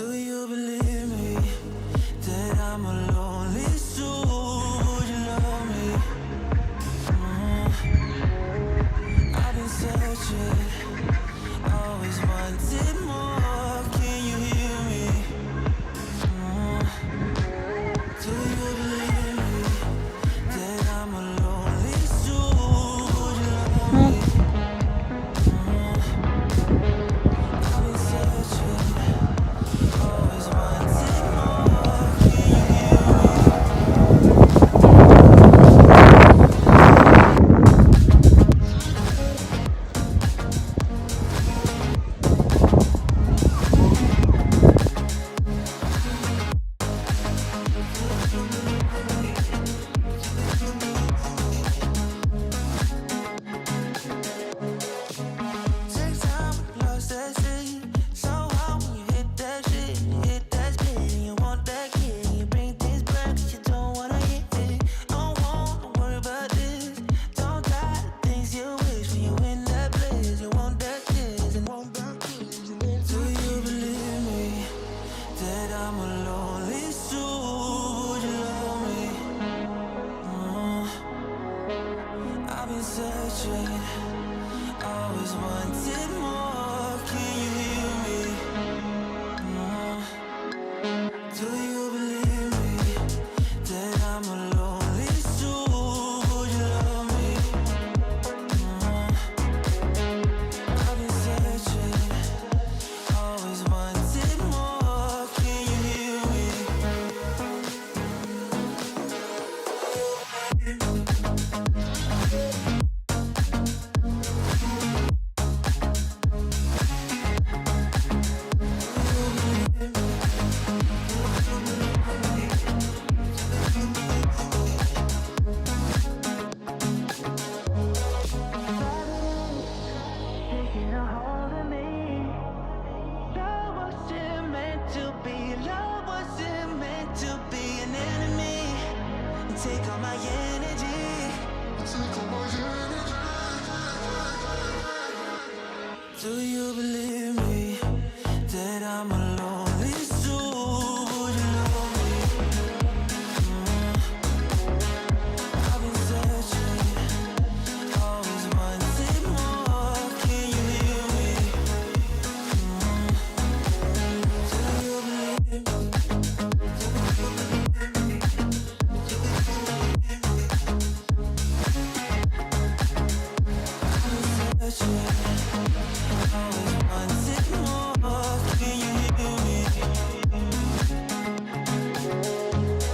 Do you believe me that I'm a lonely soul? Would you love me? I've been searching, always wanted more. Can you hear me? Do you believe me that I'm a lonely soul? Would you love me? I've been searching, always wanted more. Can you hear me? Take time, lost that shit. So hard when you hit that shit. Hit that split and you want that kid. You bring things back 'cause you don't wanna hit it. Don't wanna worry about this. Don't try the things you wish when you in that place. You want that kiss and want that kiss. Do you believe me that I'm a lonely soul? Would you love me? I've been searching, always wanted more. Can you hear